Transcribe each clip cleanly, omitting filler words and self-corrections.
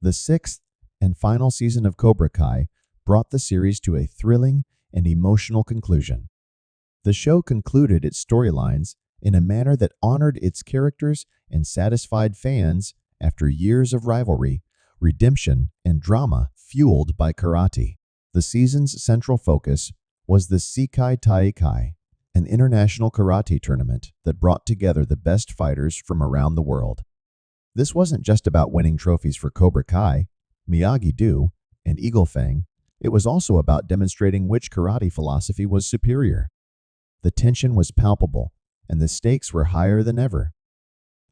The sixth and final season of Cobra Kai brought the series to a thrilling and emotional conclusion. The show concluded its storylines in a manner that honored its characters and satisfied fans after years of rivalry, redemption, and drama fueled by karate. The season's central focus was the Sekai Taikai, an international karate tournament that brought together the best fighters from around the world. This wasn't just about winning trophies for Cobra Kai, Miyagi-Do, and Eagle Fang. It was also about demonstrating which karate philosophy was superior. The tension was palpable, and the stakes were higher than ever.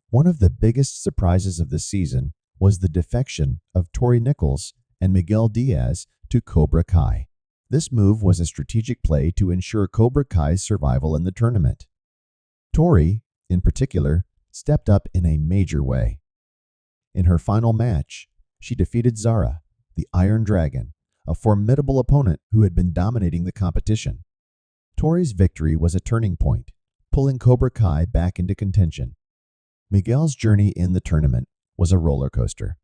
One of the biggest surprises of the season was the defection of Tory Nichols and Miguel Diaz to Cobra Kai. This move was a strategic play to ensure Cobra Kai's survival in the tournament. Tory, in particular, stepped up in a major way. In her final match, she defeated Zara, the Iron Dragon, a formidable opponent who had been dominating the competition. Tory's victory was a turning point, pulling Cobra Kai back into contention. Miguel's journey in the tournament was a roller coaster.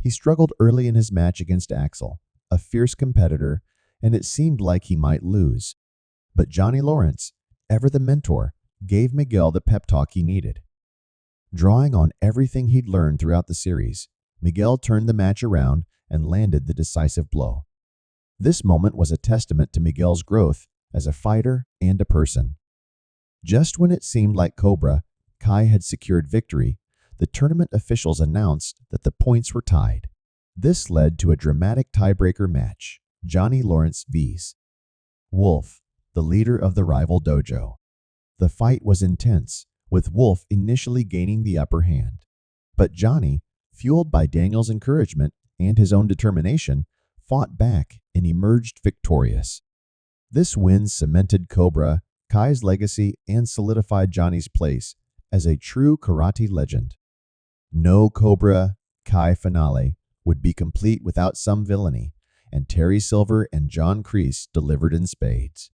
He struggled early in his match against Axel, a fierce competitor, and it seemed like he might lose. But Johnny Lawrence, ever the mentor, gave Miguel the pep talk he needed. Drawing on everything he'd learned throughout the series, Miguel turned the match around and landed the decisive blow. This moment was a testament to Miguel's growth as a fighter and a person. Just when it seemed like Cobra Kai had secured victory, the tournament officials announced that the points were tied. This led to a dramatic tiebreaker match, Johnny Lawrence vs. Wolf, the leader of the rival dojo. The fight was intense, with Wolf initially gaining the upper hand. But Johnny, fueled by Daniel's encouragement and his own determination, fought back and emerged victorious. This win cemented Cobra Kai's legacy and solidified Johnny's place as a true karate legend. No Cobra Kai finale would be complete without some villainy, and Terry Silver and John Kreese delivered in spades.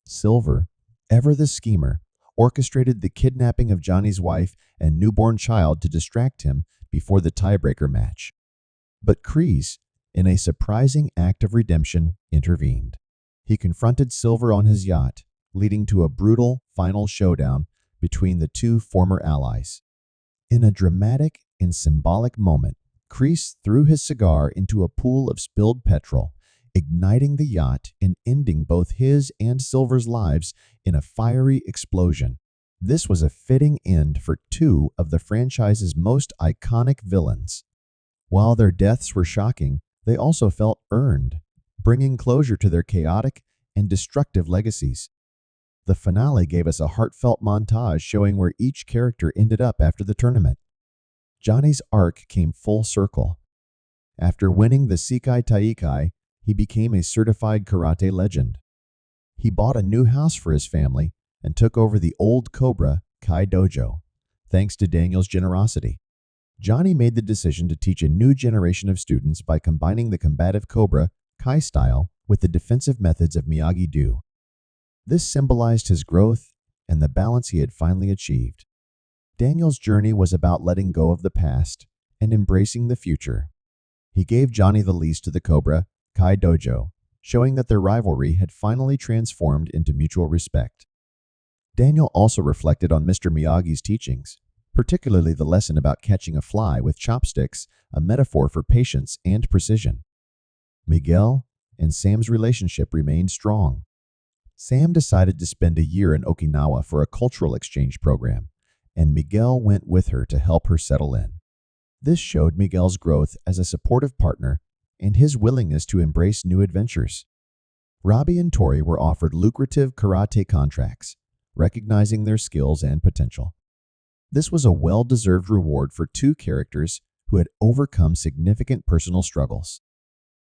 Silver, ever the schemer, orchestrated the kidnapping of Johnny's wife and newborn child to distract him before the tiebreaker match. But Kreese, in a surprising act of redemption, intervened. He confronted Silver on his yacht, leading to a brutal final showdown between the two former allies. In a dramatic and symbolic moment, Kreese threw his cigar into a pool of spilled petrol, igniting the yacht and ending both his and Silver's lives in a fiery explosion. This was a fitting end for two of the franchise's most iconic villains. While their deaths were shocking, they also felt earned, bringing closure to their chaotic and destructive legacies. The finale gave us a heartfelt montage showing where each character ended up after the tournament. Johnny's arc came full circle. After winning the Sekai Taikai, he became a certified karate legend. He bought a new house for his family and took over the old Cobra Kai dojo, thanks to Daniel's generosity. Johnny made the decision to teach a new generation of students by combining the combative Cobra Kai style with the defensive methods of Miyagi-Do. This symbolized his growth and the balance he had finally achieved. Daniel's journey was about letting go of the past and embracing the future. He gave Johnny the lease to the Cobra Kai dojo, showing that their rivalry had finally transformed into mutual respect. Daniel also reflected on Mr. Miyagi's teachings, particularly the lesson about catching a fly with chopsticks, a metaphor for patience and precision. Miguel and Sam's relationship remained strong. Sam decided to spend a year in Okinawa for a cultural exchange program, and Miguel went with her to help her settle in. This showed Miguel's growth as a supportive partner and his willingness to embrace new adventures. Robbie and Tory were offered lucrative karate contracts, recognizing their skills and potential. This was a well-deserved reward for two characters who had overcome significant personal struggles.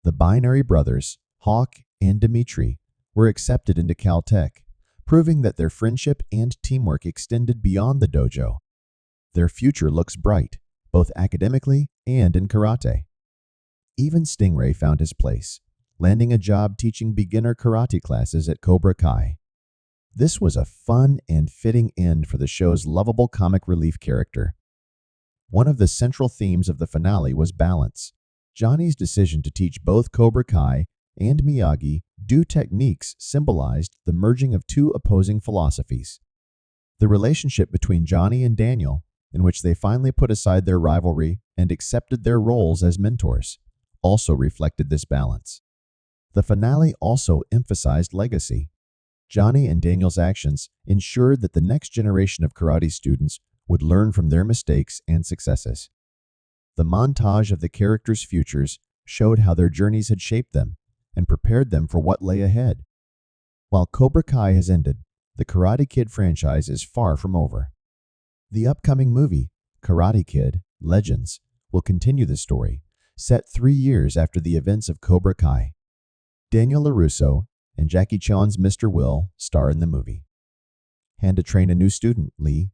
The binary brothers, Hawk and Dimitri, were accepted into Caltech, proving that their friendship and teamwork extended beyond the dojo. Their future looks bright, both academically and in karate. Even Stingray found his place, landing a job teaching beginner karate classes at Cobra Kai. This was a fun and fitting end for the show's lovable comic relief character. One of the central themes of the finale was balance. Johnny's decision to teach both Cobra Kai and Miyagi-Do techniques symbolized the merging of two opposing philosophies. The relationship between Johnny and Daniel, in which they finally put aside their rivalry and accepted their roles as mentors, also reflected this balance. The finale also emphasized legacy. Johnny and Daniel's actions ensured that the next generation of karate students would learn from their mistakes and successes. The montage of the characters' futures showed how their journeys had shaped them and prepared them for what lay ahead. While Cobra Kai has ended, the Karate Kid franchise is far from over. The upcoming movie, Karate Kid: Legends, will continue the story, set 3 years after the events of Cobra Kai. Daniel LaRusso and Jackie Chan's Mr. Will star in the movie. And to train a new student, Lee.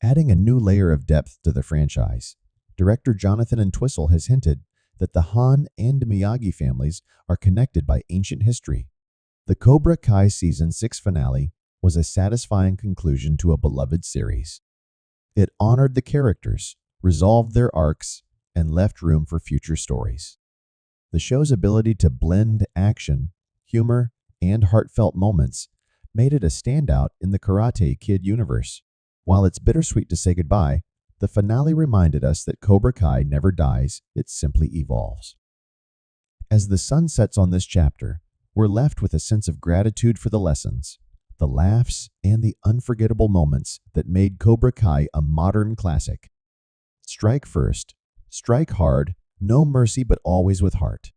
Adding a new layer of depth to the franchise, director Jonathan Entwistle has hinted that the Han and Miyagi families are connected by ancient history. The Cobra Kai Season 6 finale was a satisfying conclusion to a beloved series. It honored the characters, resolved their arcs, and left room for future stories. The show's ability to blend action, humor, and heartfelt moments made it a standout in the Karate Kid universe. While it's bittersweet to say goodbye, the finale reminded us that Cobra Kai never dies, it simply evolves. As the sun sets on this chapter, we're left with a sense of gratitude for the lessons, the laughs, and the unforgettable moments that made Cobra Kai a modern classic. Strike first, strike hard, no mercy but always with heart.